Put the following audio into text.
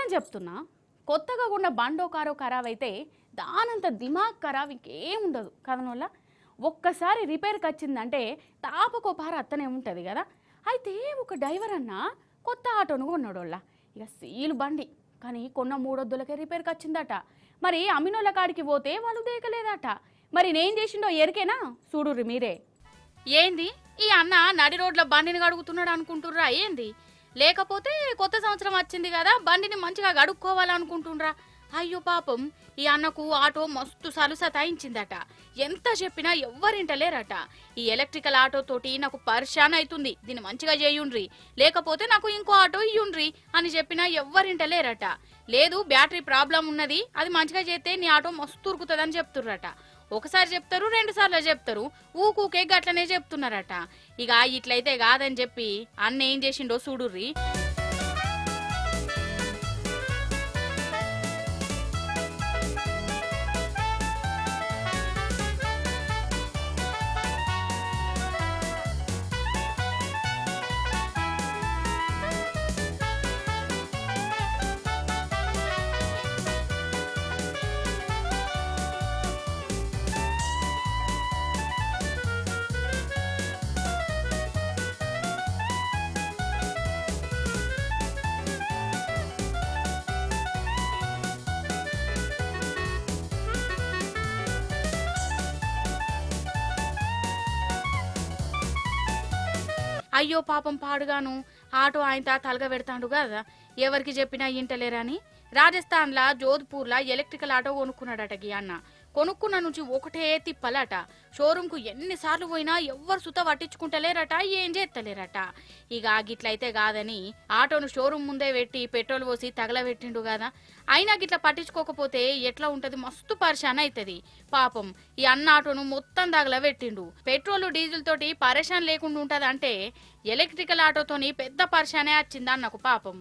నిజం చెప్తున్నా, కొత్తగా ఉన్న బండో కారో ఖరాబ్ అయితే దానంత దిమాగ్ ఖరాబ్ ఇంకేం ఉండదు కదనోళ్ళ. ఒక్కసారి రిపేర్కి వచ్చిందంటే తాపకో పార అత్తనే ఉంటుంది కదా. అయితే ఒక డ్రైవర్ అన్న కొత్త ఆటోను కొన్నాడోళ్ళ. ఇక సీలు బండి కానీ కొన్న 3 వద్దులకే రిపేర్కి వచ్చిందట. మరి అమ్మినోళ్ళ కాడికి పోతే వాళ్ళు దేకలేదట. మరి నేను చేసిండో ఎరికేనా చూడుర్రి మీరే. ఏంది ఈ అన్న నడి రోడ్ల బండిని గడుగుతున్నాడు అనుకుంటుర్రా ఏంది? లేకపోతే కొత్త సంవత్సరం వచ్చింది కదా బండిని మంచిగా గడుక్కోవాలనుకుంటుండ్రా? అయ్యో పాపం, ఈ అన్నకు ఆటో మస్తు సలుస తాయించిందట. ఎంత చెప్పినా ఎవ్వరింటలేరట. ఈ ఎలక్ట్రికల్ ఆటో తోటి నాకు పరిశాన్ అవుతుంది, దీన్ని మంచిగా చేయుండ్రి, లేకపోతే నాకు ఇంకో ఆటో ఇయ్యుండ్రి అని చెప్పినా ఎవ్వరింటలేరట. లేదు బ్యాటరీ ప్రాబ్లం ఉన్నది, అది మంచిగా చేస్తే నీ ఆటో మస్తు ఉరుకుతుందని చెప్తుర్రట. ఒకసారి చెప్తారు, 2 సార్లు చెప్తారు, ఊకూకే గట్లనే చెప్తున్నారట. ఇక ఇట్లయితే కాదని చెప్పి అన్న ఏం చేసిండో చూడుర్రి. అయ్యో పాపం పాడుగాను, ఆటో ఆయన తలగ పెడతాడు కదా, ఎవరికి చెప్పినా ఇంటలేరని రాజస్థాన్లా జోధ్పూర్లా ఎలక్ట్రికల్ ఆటో కొనుక్కున్నాడట. గీ అన్న కొనుక్కున్న నుంచి ఒకటే తిప్పలట. షోరూంకు ఎన్నిసార్లు పోయినా ఎవ్వరు సుత పట్టించుకుంటలేరట, ఏం చేస్తలేరట. ఇక గిట్లయితే కాదని ఆటోను షోరూం ముందే పెట్టి పెట్రోల్ పోసి తగలబెట్టిండు కదా. అయినా గిట్లా పట్టించుకోకపోతే ఎట్లా ఉంటది, మస్తు పరిశాన్ అవుతుంది. పాపం ఈ అన్న ఆటోను మొత్తం తగలబెట్టిండు. పెట్రోల్ డీజిల్ తోటి పరిశాన్ లేకుండా ఉంటదంటే ఎలక్ట్రికల్ ఆటోతోని పెద్ద పరిశానే వచ్చింది అన్నకు పాపం.